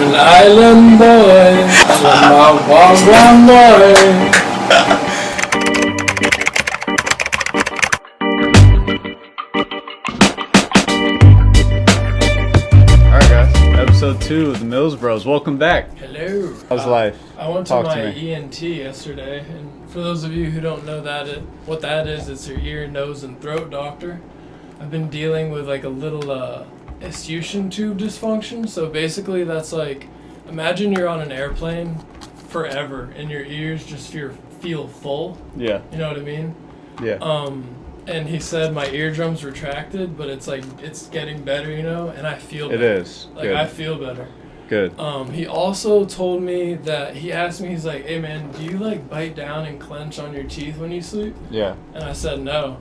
an island boy. I'm a wild boy. Alright guys, episode 2 of the Mills Bros. Welcome back. Hello. How's life? I went to Talk my to me. ENT yesterday, and for those of you who don't know what that is, it's your ear, nose, and throat doctor. I've been dealing with like a little escutcheon tube dysfunction. So basically, that's like, imagine you're on an airplane forever, and your ears just feel full. Yeah. You know what I mean? Yeah. And he said my eardrums retracted, but it's like it's getting better, you know, and I feel better. It is. Like Good. I feel better. Good. He also told me that he asked me, he's like, hey man, do you like bite down and clench on your teeth when you sleep? Yeah. And I said no,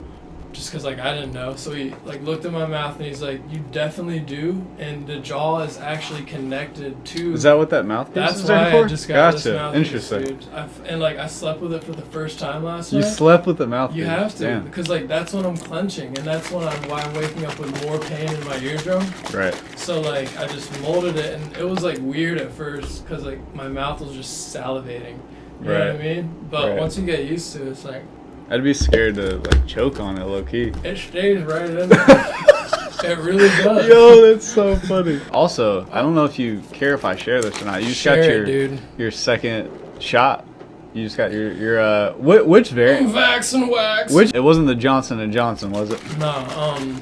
just because like I didn't know. So he like looked at my mouth and he's like, you definitely do, and the jaw is actually connected to. Is that what that mouthpiece That's is there why for? I just got this Gotcha. mouthpiece, Interesting. dude. And like I slept with it for the first time last You night. slept with the mouthpiece. You have to, Damn. because like that's when I'm clenching, and that's when why I'm waking up with more pain in my eardrum. Right. So like I just molded it, and it was like weird at first, because like my mouth was just salivating. You know what I mean? But once you get used to it, it's like I'd be scared to like choke on it low key. it stays right in there. It really does. Yo, that's so funny. Also, I don't know if you care if I share this or not. You just Share got it, your second shot. You just got your which variant? Vax and wax. Which it wasn't the Johnson & Johnson, was it? No.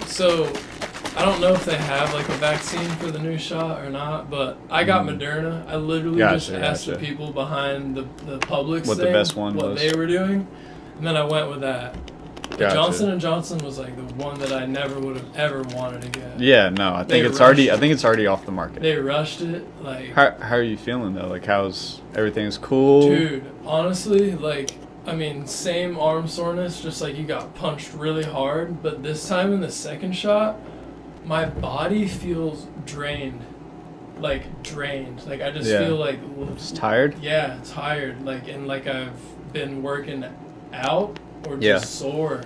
So I don't know if they have like a vaccine for the new shot or not, but I got Moderna. I literally just asked the people behind the Publix What the thing best one what was. they were doing, and then I went with that. The Gotcha. Johnson & Johnson was like the one that I never would have ever wanted to get. Yeah, no, I think it's already off the market. They rushed it, like. How are you feeling though? Like everything's cool? Dude, honestly, like, I mean, same arm soreness, just like you got punched really hard, but this time in the second shot, my body feels drained. Like I just feel like Just tired? Yeah, tired. Like, and like I've been working out or just sore.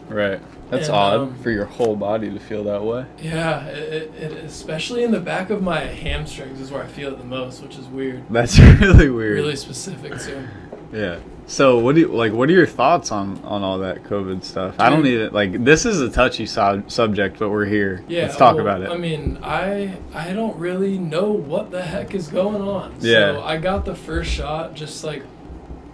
Right. That's And, odd for your whole body to feel that way. Yeah, it especially in the back of my hamstrings is where I feel it the most, which is weird. That's really weird. Really specific too. Yeah. So what are your thoughts on all that COVID stuff? Dude. I don't even this is a touchy subject, but we're here. Yeah, Let's talk about it. I mean, I don't really know what the heck is going on. Yeah. So I got the first shot just like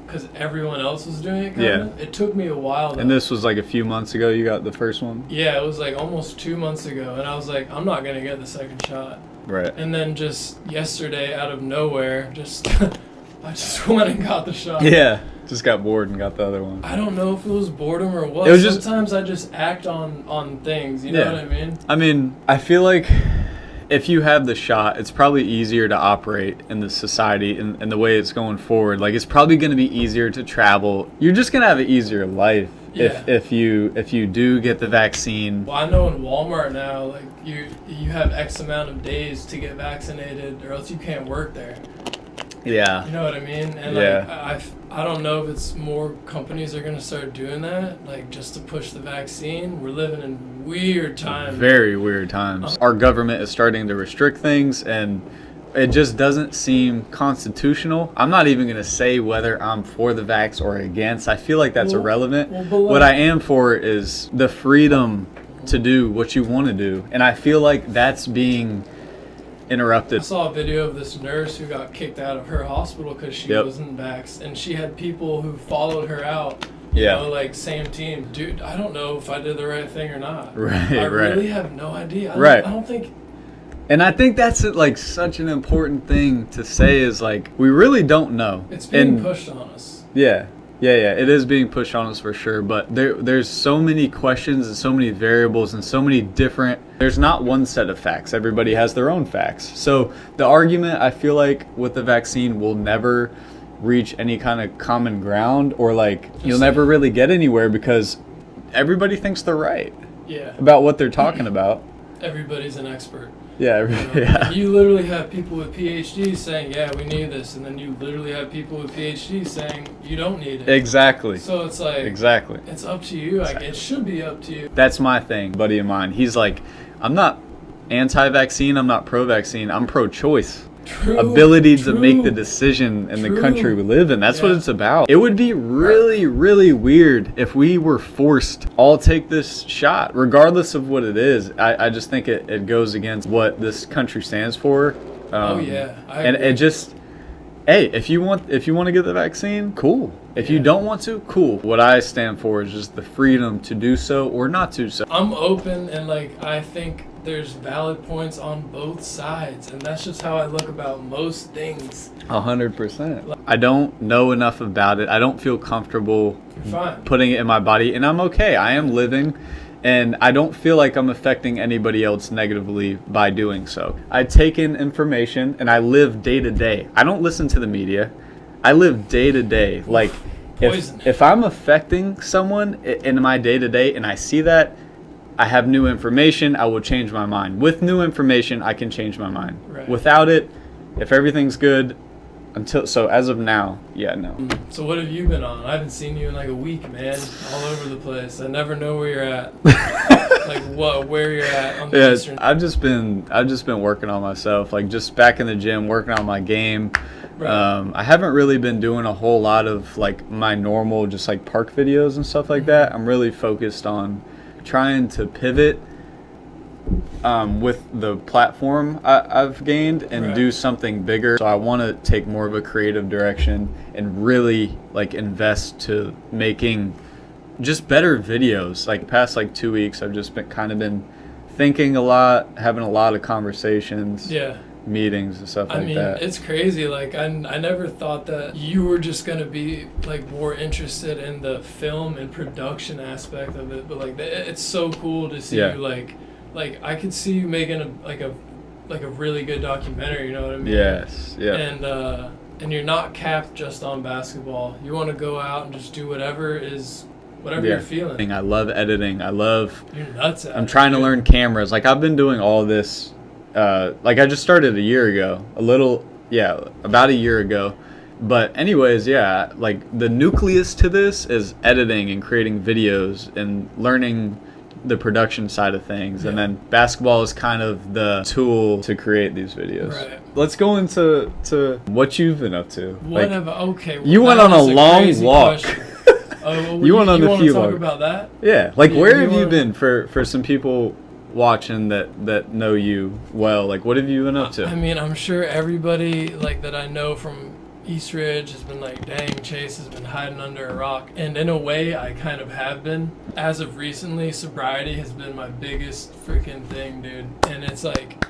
because everyone else was doing it. Kinda. Yeah. It took me a while. Though. And this was like a few months ago. You got the first one. Yeah, it was like almost 2 months ago, and I was like, I'm not gonna get the second shot. Right. And then just yesterday, out of nowhere, I just went and got the shot. Yeah. Just got bored and got the other one. I don't know if it was boredom or what. It was Sometimes I just act on things. You know what I mean? I mean, I feel like if you have the shot, it's probably easier to operate in the society and the way it's going forward. Like, it's probably going to be easier to travel. You're just going to have an easier life if you do get the vaccine. Well, I know in Walmart now, like you have X amount of days to get vaccinated, or else you can't work there. Yeah. You know what I mean? And like, I don't know if it's more companies are gonna start doing that, like just to push the vaccine. We're living in weird times. Very weird times. Our government is starting to restrict things, and it just doesn't seem constitutional. I'm not even gonna say whether I'm for the vax or against. I feel like that's irrelevant. What I am for is the freedom to do what you want to do, and I feel like that's being interrupted. I saw a video of this nurse who got kicked out of her hospital because she wasn't vaxxed, and she had people who followed her out. You know, like same team. Dude, I don't know if I did the right thing or not. I really have no idea. I don't think. And I think that's like such an important thing to say is like we really don't know. It's being pushed on us. Yeah. It is being pushed on us for sure, but there's so many questions and so many variables and so many different. There's not one set of facts. Everybody has their own facts. So the argument I feel like with the vaccine will never reach any kind of common ground, or like you'll never really get anywhere because everybody thinks they're right. Yeah. About what they're talking about. Everybody's an expert. Yeah, You literally have people with PhDs saying, yeah, we need this, and then you literally have people with PhDs saying you don't need it. Exactly. So it's like it's up to you. Like it should be up to you. That's my thing, buddy of mine. He's like, I'm not anti-vaccine, I'm not pro-vaccine, I'm pro-choice. ability to make the decision in the country we live in. That's what it's about. It would be really, really weird if we were forced all take this shot, regardless of what it is. I just think it goes against what this country stands for. I and agree. it just, hey, if you want to get the vaccine, cool. If you don't want to, cool. What I stand for is just the freedom to do so or not to so. I'm open, and like I think there's valid points on both sides, and that's just how I look about most things. 100%. I don't know enough about it. I don't feel comfortable putting it in my body, and I'm okay. I am living, and I don't feel like I'm affecting anybody else negatively by doing so. I take in information, and I live day to day. I don't listen to the media. I live day to day. Like, if I'm affecting someone in my day to day, and I see that, I have new information, I will change my mind. With new information, I can change my mind. Right. Without it, if everything's good, so as of now, no. So what have you been on? I haven't seen you in like a week, man. All over the place. I never know where you're at. Like where you're at on the Eastern. I've just been working on myself, like just back in the gym, working on my game. Right. I haven't really been doing a whole lot of like my normal just like park videos and stuff like that. I'm really focused on trying to pivot with the platform I've gained and do something bigger. So I want to take more of a creative direction and really like invest to making just better videos. Like past like 2 weeks, I've just been thinking a lot, having a lot of conversations. Meetings and stuff like that. I mean, it's crazy. Like I never thought that you were just gonna be like more interested in the film and production aspect of it, but like it's so cool to see you like I could see you making a really good documentary. You know what I mean? Yes. Yeah. And you're not capped just on basketball. You want to go out and just do whatever you're feeling. I love editing. You're nuts at it. I'm trying to learn cameras. Like I've been doing all this. Like I just started a year ago, about a year ago. But anyways, like the nucleus to this is editing and creating videos and learning the production side of things. And then basketball is kind of the tool to create these videos. Right. Let's go into what you've been up to. You went on a long walk. You went on a few talk about that? Yeah. Like where have you been for some people watching that know you well? Like what have you been up to? I mean, I'm sure everybody like that I know from East Ridge has been like, dang, Chase has been hiding under a rock. And in a way, I kind of have been. As of recently, sobriety has been my biggest freaking thing, dude. And it's like,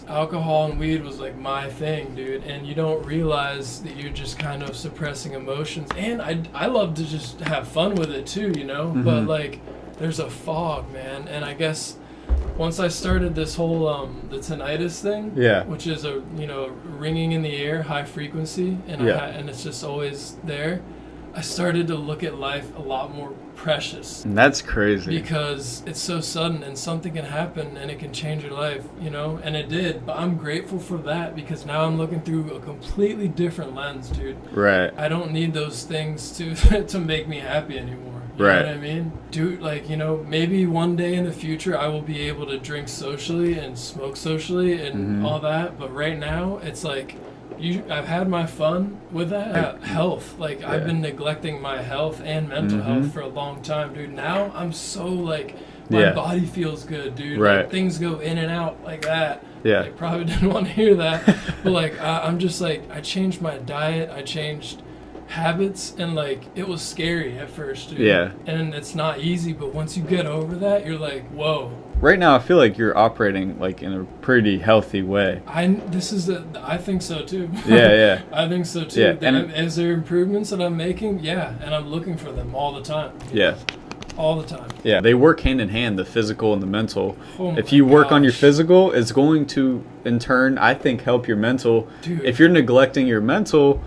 alcohol and weed was like my thing, dude. And you don't realize that you're just kind of suppressing emotions. And I love to just have fun with it too, you know? Mm-hmm. But like, there's a fog, man. And I guess once I started this whole the tinnitus thing, which is a ringing in the air, high frequency, and it's just always there, I started to look at life a lot more precious. And that's crazy because it's so sudden and something can happen and it can change your life, and it did. But I'm grateful for that because now I'm looking through a completely different lens, dude. Right. I don't need those things to make me happy anymore. You know what I mean? Dude, like, maybe one day in the future I will be able to drink socially and smoke socially and all that. But right now, it's like, I've had my fun with that. Health. Like, I've been neglecting my health and mental health for a long time, dude. Now I'm so, like, my body feels good, dude. Right. Like, things go in and out like that. Yeah. I probably didn't want to hear that. But, like, I'm just, like, I changed my diet. I changed habits, and like it was scary at first, dude. And it's not easy, but once you get over that, you're like, whoa. Right now I feel like you're operating like in a pretty healthy way. I think so too. I think so too. And is there improvements that I'm making? And I'm looking for them all the time. All the time. They work hand in hand, the physical and the mental. If you work on your physical, it's going to in turn, I think, help your mental. Dude. If you're neglecting your mental,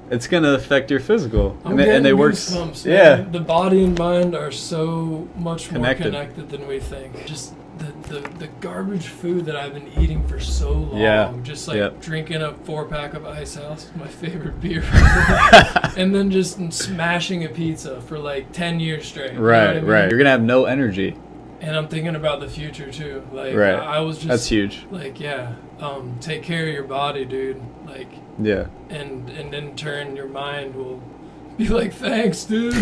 it's gonna affect your physical, and they work. The body and mind are so much more connected than we think. Just the garbage food that I've been eating for so long, just like drinking a 4-pack of Ice House, my favorite beer, and then just smashing a pizza for like 10 years straight. Right. You're gonna have no energy. And I'm thinking about the future too. Like I was just that's huge. Like take care of your body, dude. Like, Yeah. and in turn, your mind will be like, thanks, dude,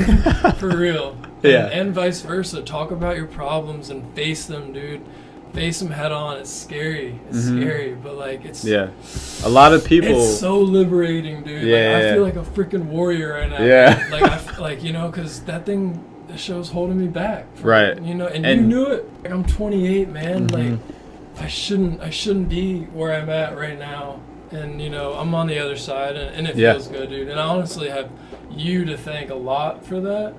for real. Yeah. And vice versa. Talk about your problems and face them, dude. Face them head on. It's scary. It's scary, but like it's. Yeah. A lot of people. It's so liberating, dude. Yeah, Like, yeah. I feel like a freaking warrior right now. Yeah. Like you know, because that thing, the show's holding me back. Right. You know, and you knew it. Like, I'm 28, man. Like, I shouldn't be where I'm at right now. And you know, I'm on the other side, and it feels good, dude. And I honestly have you to thank a lot for that.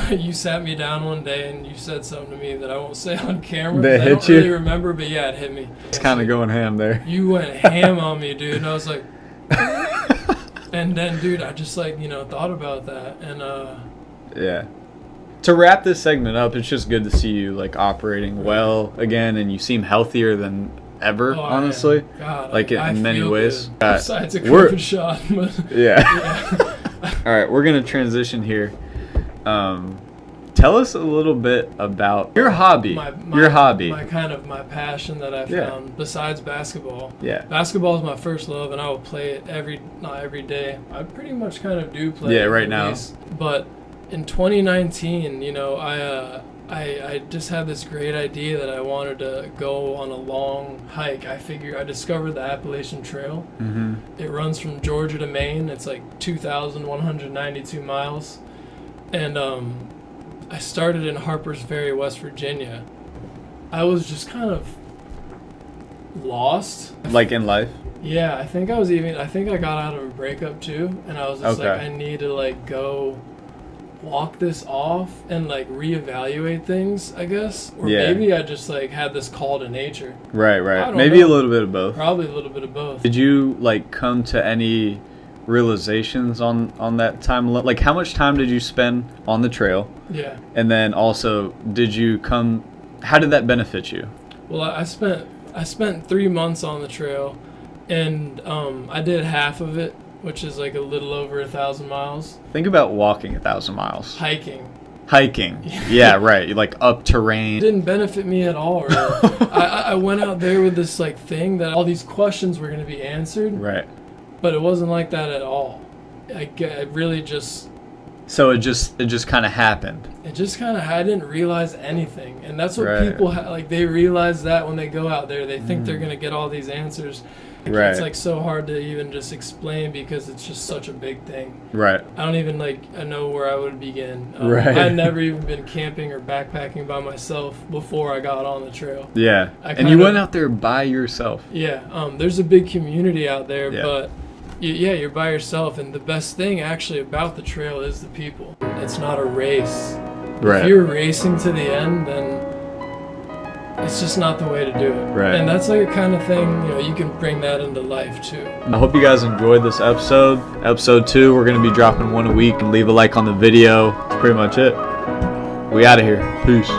You sat me down one day and you said something to me that I won't say on camera. That hit I don't you? really remember, but yeah, it hit me. It's kind of going ham there. You went ham on me, dude, and I was like, and then, dude, I just like, you know, thought about that, and Yeah. To wrap this segment up, it's just good to see you like operating well again, and you seem healthier than ever, honestly. God, like in many ways. Besides a COVID shot, but yeah. All right, we're gonna transition here. Tell us a little bit about your hobby. My passion that I found besides basketball. Yeah. Basketball is my first love, and I will play it not every day. I pretty much kind of do play. Yeah, it right now. least. But in 2019, you know, I just had this great idea that I wanted to go on a long hike. I discovered the Appalachian Trail. It runs from Georgia to Maine. It's like 2,192 miles. And I started in Harpers Ferry, West Virginia. I was just kind of lost. Like in life? Yeah, I think I got out of a breakup too, and I was just like, I need to like go walk this off and like reevaluate things, I guess. Or maybe I just like had this call to nature. Right. Maybe a little bit of both. Probably a little bit of both. Did you like come to any realizations on that time? Like, how much time did you spend on the trail? Yeah. And then also, how did that benefit you? Well, I spent 3 months on the trail, and I did half of it, which is like a little over 1,000 miles. Think about walking 1,000 miles. Hiking. Yeah, right. Like up terrain. It didn't benefit me at all. Really. I went out there with this like thing that all these questions were going to be answered. Right. But it wasn't like that at all. I really just... So it just kind of happened. I didn't realize anything. And that's what people, they realize that when they go out there. They think they're going to get all these answers. It's like so hard to even just explain because it's just such a big thing. Right. I don't even I know where I would begin. I'd never even been camping or backpacking by myself before I got on the trail. Yeah. And you went out there by yourself. Yeah. There's a big community out there, but you're by yourself. And the best thing actually about the trail is the people. It's not a race. Right. If you're racing to the end, then it's just not the way to do it. Right. And that's like a kind of thing, you know, you can bring that into life too. I hope you guys enjoyed this episode. Episode 2, we're going to be dropping one a week, and leave a like on the video. That's pretty much it. We out of here. Peace.